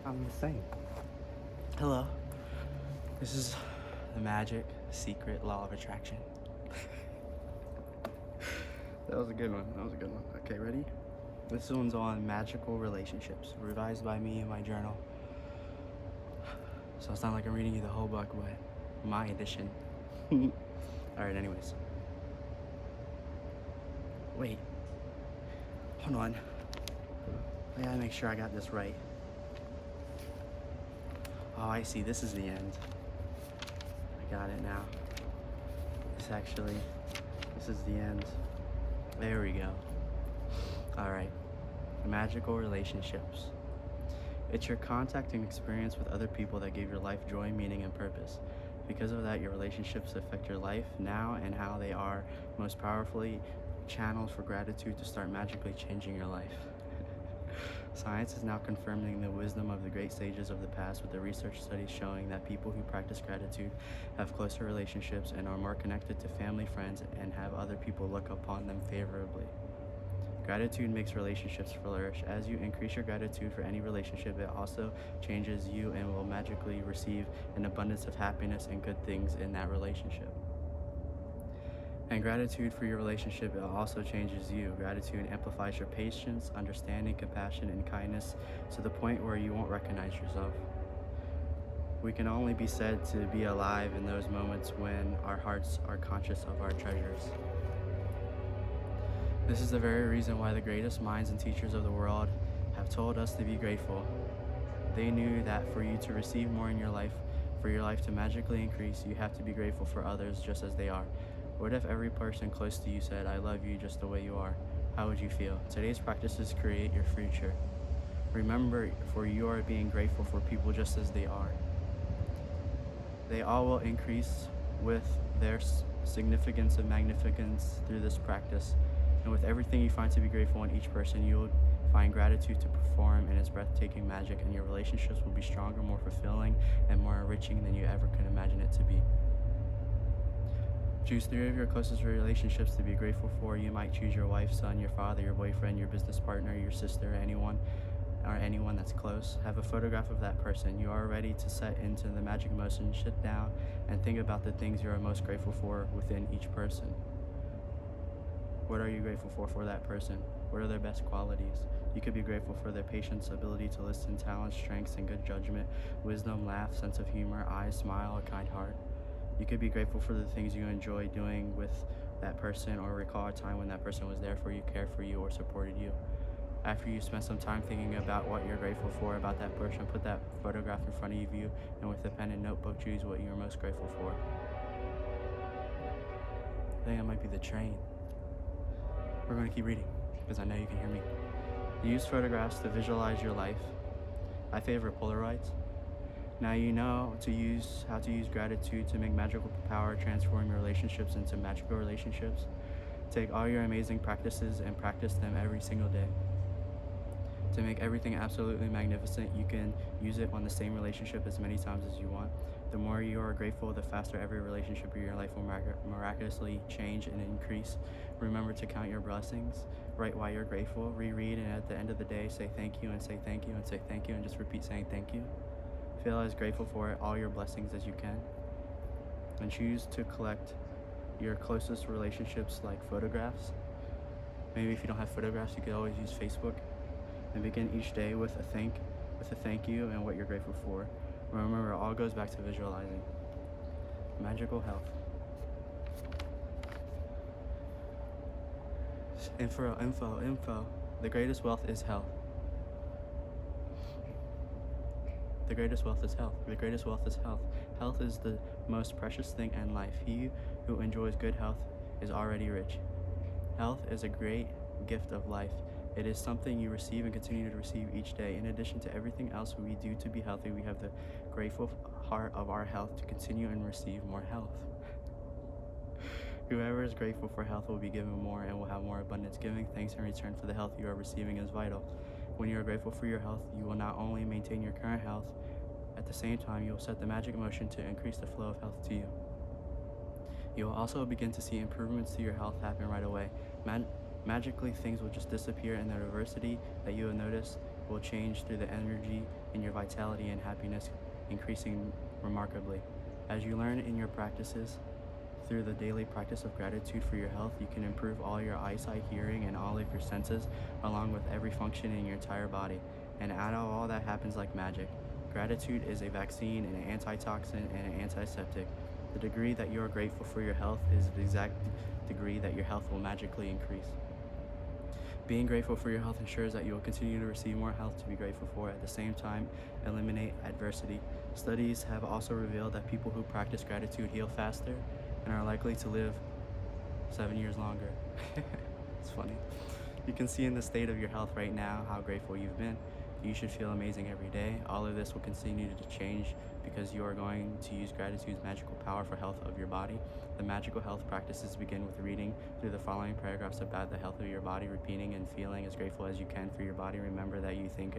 I'm the same. Hello. This is the magic secret law of attraction. That was a good one. That was a good one. Okay, ready? This one's on magical relationships, revised by me in my journal. So it's not like I'm reading you the whole book, but my edition. Alright, anyways. Wait. Hold on. I gotta make sure I got this right. Oh, I see. This is the end. I got it now. This is the end. There we go. Alright. Magical relationships. It's your contact and experience with other people that give your life joy, meaning, and purpose. Because of that, your relationships affect your life now and how they are most powerfully channels for gratitude to start magically changing your life. Science is now confirming the wisdom of the great sages of the past, with the research studies showing that people who practice gratitude have closer relationships and are more connected to family, friends, and have other people look upon them favorably. Gratitude makes relationships flourish. As you increase your gratitude for any relationship, it also changes you and will magically receive an abundance of happiness and good things in that relationship. And gratitude for your relationship, it also changes you. Gratitude amplifies your patience, understanding, compassion, and kindness to the point where you won't recognize yourself. We can only be said to be alive in those moments when our hearts are conscious of our treasures. This is the very reason why the greatest minds and teachers of the world have told us to be grateful. They knew that for you to receive more in your life, for your life to magically increase, you have to be grateful for others just as they are. What if every person close to you said, "I love you just the way you are"? How would you feel? Today's practices create your future. Remember, for you are being grateful for people just as they are. They all will increase with their significance and magnificence through this practice. And with everything you find to be grateful in each person, you will find gratitude to perform in its breathtaking magic, and your relationships will be stronger, more fulfilling, and more enriching than you ever could imagine it to be. Choose 3 of your closest relationships to be grateful for. You might choose your wife, son, your father, your boyfriend, your business partner, your sister, anyone that's close. Have a photograph of that person. You are ready to set into the magic motion. Sit down and think about the things you are most grateful for within each person. What are you grateful for that person? What are their best qualities? You could be grateful for their patience, ability to listen, talent, strengths, and good judgment, wisdom, laugh, sense of humor, eyes, smile, a kind heart. You could be grateful for the things you enjoy doing with that person, or recall a time when that person was there for you, cared for you, or supported you. After you spend some time thinking about what you're grateful for about that person, put that photograph in front of you, and with a pen and notebook, choose what you're most grateful for. I think it might be the train. We're going to keep reading, because I know you can hear me. Use photographs to visualize your life. I favor Polaroids. Now you know how to use gratitude to make magical power transform your relationships into magical relationships. Take all your amazing practices and practice them every single day. To make everything absolutely magnificent, you can use it on the same relationship as many times as you want. The more you are grateful, the faster every relationship in your life will miraculously change and increase. Remember to count your blessings, write why you're grateful, reread, and at the end of the day, say thank you and say thank you and say thank you and just repeat saying thank you. Feel as grateful for all your blessings as you can. And choose to collect your closest relationships like photographs. Maybe if you don't have photographs, you could always use Facebook. And begin each day with a thank you and what you're grateful for. Remember, it all goes back to visualizing. Magical health. Info. The greatest wealth is health. The greatest wealth is health. The greatest wealth is health. Health is the most precious thing in life. He who enjoys good health is already rich. Health is a great gift of life. It is something you receive and continue to receive each day. In addition to everything else we do to be healthy, we have the grateful heart of our health to continue and receive more health. Whoever is grateful for health will be given more and will have more abundance. Giving thanks in return for the health you are receiving is vital. When you are grateful for your health, you will not only maintain your current health, at the same time you will set the magic motion to increase the flow of health to you. You will also begin to see improvements to your health happen right away. Magically, things will just disappear, and the adversity that you have noticed will change through the energy in your vitality and happiness increasing remarkably. As you learn in your practices, through the daily practice of gratitude for your health, you can improve all your eyesight, hearing, and all of your senses, along with every function in your entire body. And out of all that happens like magic. Gratitude is a vaccine, an antitoxin, and an antiseptic. The degree that you are grateful for your health is the exact degree that your health will magically increase. Being grateful for your health ensures that you will continue to receive more health to be grateful for. At the same time, eliminate adversity. Studies have also revealed that people who practice gratitude heal faster and are likely to live 7 years longer. It's funny. You can see in the state of your health right now how grateful you've been. You should feel amazing every day. All of this will continue to change because you are going to use gratitude's magical power for health of your body. The magical health practices begin with reading through the following paragraphs about the health of your body, repeating and feeling as grateful as you can for your body. Remember that you think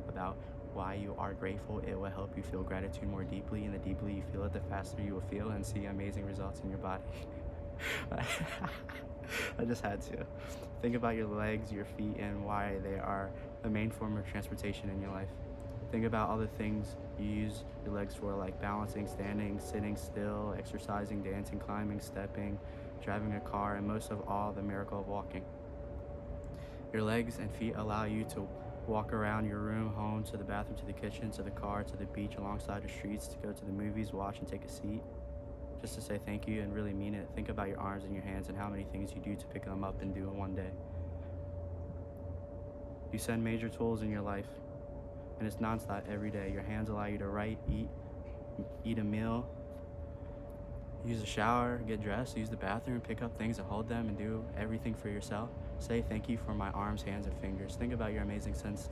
about why you are grateful. It will help you feel gratitude more deeply, and the deeply you feel it, the faster you will feel and see amazing results in your body. I just had to. Think about your legs, your feet, and why they are the main form of transportation in your life. Think about all the things you use your legs for, like balancing, standing, sitting still, exercising, dancing, climbing, stepping, driving a car, and most of all, the miracle of walking. Your legs and feet allow you to walk around your room, home, to the bathroom, to the kitchen, to the car, to the beach, alongside the streets, to go to the movies, watch, and take a seat. Just to say thank you and really mean it. Think about your arms and your hands and how many things you do to pick them up and do in one day. You send major tools in your life, and it's nonstop every day. Your hands allow you to write, eat a meal, use a shower, get dressed, use the bathroom, pick up things and hold them, and do everything for yourself. Say thank you for my arms, hands, and fingers. Think about your amazing sense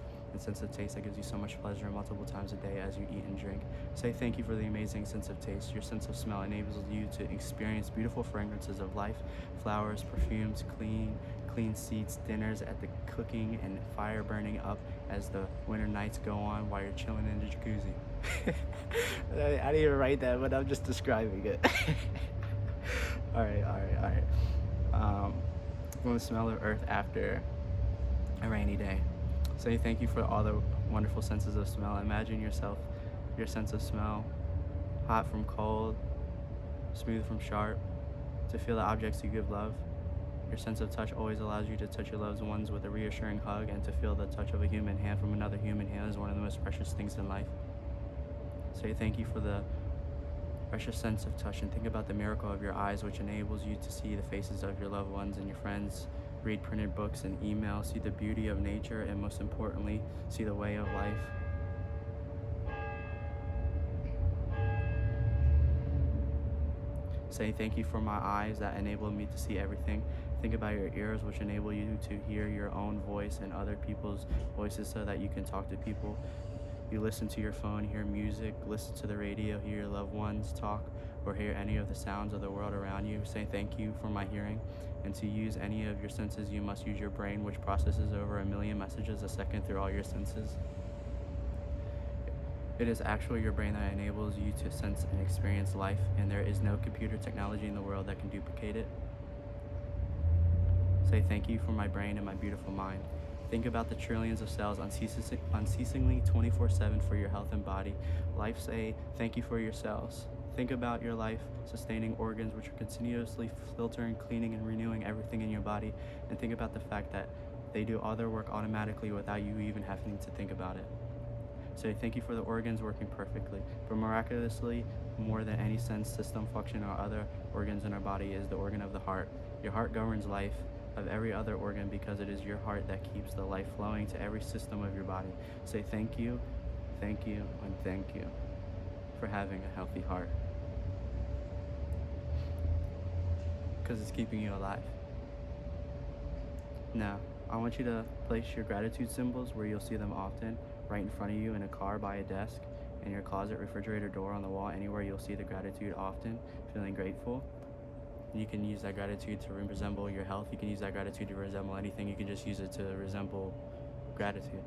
of taste that gives you so much pleasure multiple times a day as you eat and drink. Say thank you for the amazing sense of taste. Your sense of smell enables you to experience beautiful fragrances of life, flowers, perfumes, clean seats, dinners at the cooking, and fire burning up as the winter nights go on while you're chilling in the jacuzzi. I didn't even write that, but I'm just describing it. All right. From the smell of earth after a rainy day. Say thank you for all the wonderful senses of smell. Imagine yourself, your sense of smell, hot from cold, smooth from sharp, to feel the objects you give love. Your sense of touch always allows you to touch your loved ones with a reassuring hug, and to feel the touch of a human hand from another human hand is one of the most precious things in life. Say thank you for the precious sense of touch, and think about the miracle of your eyes, which enables you to see the faces of your loved ones and your friends, read printed books and emails, see the beauty of nature, and most importantly, see the way of life. Say thank you for my eyes that enable me to see everything. Think about your ears, which enable you to hear your own voice and other people's voices so that you can talk to people. You listen to your phone, hear music, listen to the radio, hear your loved ones talk, or hear any of the sounds of the world around you. Say thank you for my hearing. And to use any of your senses, you must use your brain, which processes over 1 million messages a second through all your senses. It is actually your brain that enables you to sense and experience life, and there is no computer technology in the world that can duplicate it. Say thank you for my brain and my beautiful mind. Think about the trillions of cells unceasingly 24/7 for your health and body. Life, say thank you for your cells. Think about your life-sustaining organs, which are continuously filtering, cleaning, and renewing everything in your body. And think about the fact that they do all their work automatically without you even having to think about it. Say thank you for the organs working perfectly. But miraculously, more than any sense, system, function, or other organs in our body is the organ of the heart. Your heart governs life of every other organ because it is your heart that keeps the life flowing to every system of your body. Say thank you, and thank you for having a healthy heart. Because it's keeping you alive. Now, I want you to place your gratitude symbols where you'll see them often, right in front of you in a car, by a desk, in your closet, refrigerator, door, on the wall, anywhere you'll see the gratitude often, feeling grateful. You can use that gratitude to resemble your health. You can use that gratitude to resemble anything. You can just use it to resemble gratitude.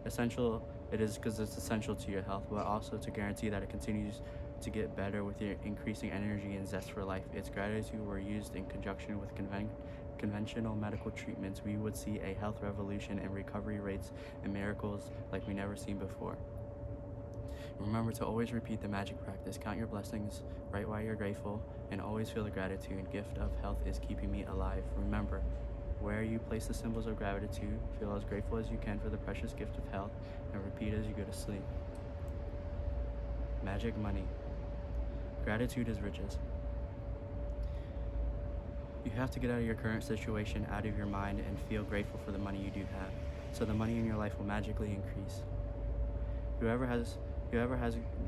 Essential it is because it's essential to your health, but also to guarantee that it continues to get better with your increasing energy and zest for life. Its gratitude were used in conjunction with conventional medical treatments, we would see a health revolution and recovery rates and miracles like we never seen before. Remember to always repeat the magic practice. Count your blessings, write why you're grateful, and always feel the gratitude. Gift of health is keeping me alive. Remember, where you place the symbols of gratitude, feel as grateful as you can for the precious gift of health, and repeat as you go to sleep. Magic money. Gratitude is riches. You have to get out of your current situation, out of your mind, and feel grateful for the money you do have, so the money in your life will magically increase. Whoever has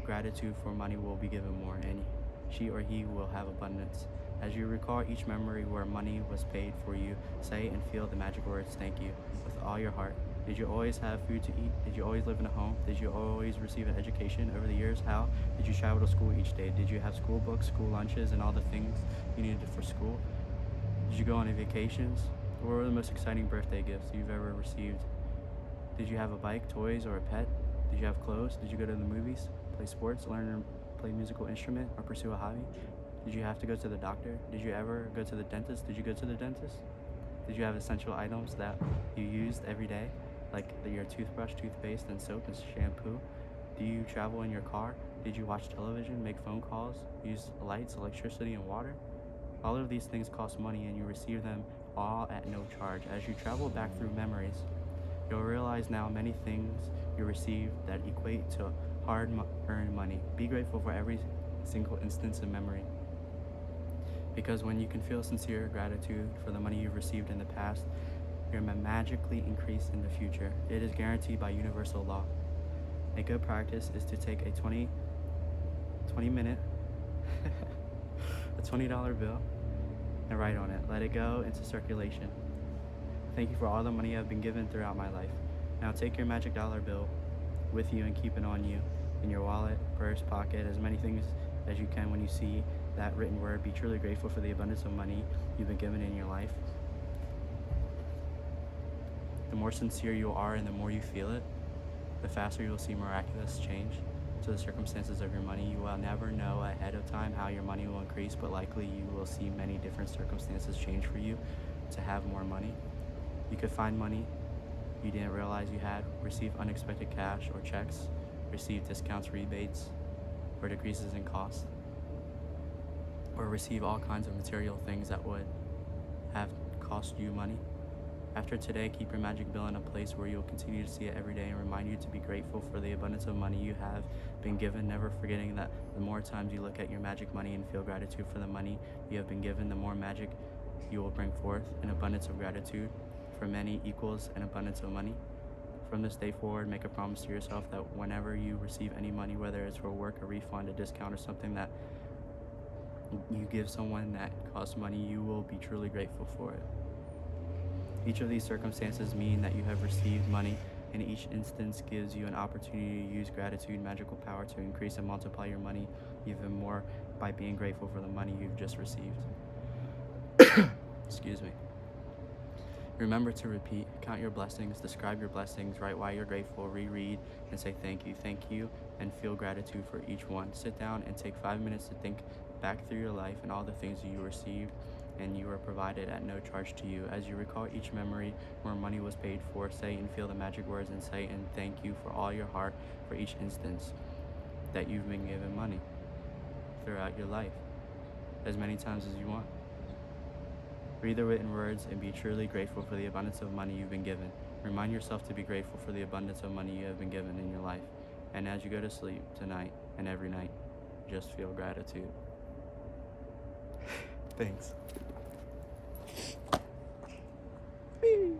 gratitude for money will be given more, and she or he will have abundance. As you recall each memory where money was paid for you, say and feel the magic words, thank you, with all your heart. Did you always have food to eat? Did you always live in a home? Did you always receive an education over the years? How did you travel to school each day? Did you have school books, school lunches, and all the things you needed for school? Did you go on any vacations? What were the most exciting birthday gifts you've ever received? Did you have a bike, toys, or a pet? Did you have clothes? Did you go to the movies, play sports, learn and play a musical instrument, or pursue a hobby? Did you have to go to the doctor? Did you ever go to the dentist? Did you go to the dentist? Did you have essential items that you used every day, like your toothbrush, toothpaste, and soap and shampoo? Do you travel in your car? Did you watch television, make phone calls, use lights, electricity, and water? All of these things cost money, and you receive them all at no charge. As you travel back through memories, you'll realize now many things you received that equate to hard-earned money. Be grateful for every single instance of memory, because when you can feel sincere gratitude for the money you've received in the past, you're magically increased in the future. It is guaranteed by universal law. A good practice is to take a 20-minute a $20 bill and write on it. Let it go into circulation. Thank you for all the money I've been given throughout my life. Now take your magic dollar bill with you and keep it on you, in your wallet, purse, pocket, as many things as you can. When you see that written word, be truly grateful for the abundance of money you've been given in your life. The more sincere you are and the more you feel it, the faster you'll see miraculous change to the circumstances of your money. You will never know ahead of time how your money will increase, but likely you will see many different circumstances change for you to have more money. You could find money you didn't realize you had, receive unexpected cash or checks, receive discounts, rebates, or decreases in cost, or receive all kinds of material things that would have cost you money. After today, keep your magic bill in a place where you'll continue to see it every day and remind you to be grateful for the abundance of money you have been given, never forgetting that the more times you look at your magic money and feel gratitude for the money you have been given, the more magic you will bring forth. An abundance of gratitude for many equals an abundance of money. From this day forward, make a promise to yourself that whenever you receive any money, whether it's for work, a refund, a discount, or something that you give someone that costs money, you will be truly grateful for it. Each of these circumstances mean that you have received money, and each instance gives you an opportunity to use gratitude, magical power, to increase and multiply your money even more by being grateful for the money you've just received. Excuse me. Remember to repeat, count your blessings, describe your blessings, write why you're grateful, reread, and say thank you, and feel gratitude for each one. Sit down and take 5 minutes to think back through your life and all the things you received and you were provided at no charge to you. As you recall each memory where money was paid for, say and feel the magic words and say and thank you for all your heart for each instance that you've been given money throughout your life, as many times as you want. Read the written words and be truly grateful for the abundance of money you've been given. Remind yourself to be grateful for the abundance of money you have been given in your life. And as you go to sleep tonight and every night, just feel gratitude. Thanks.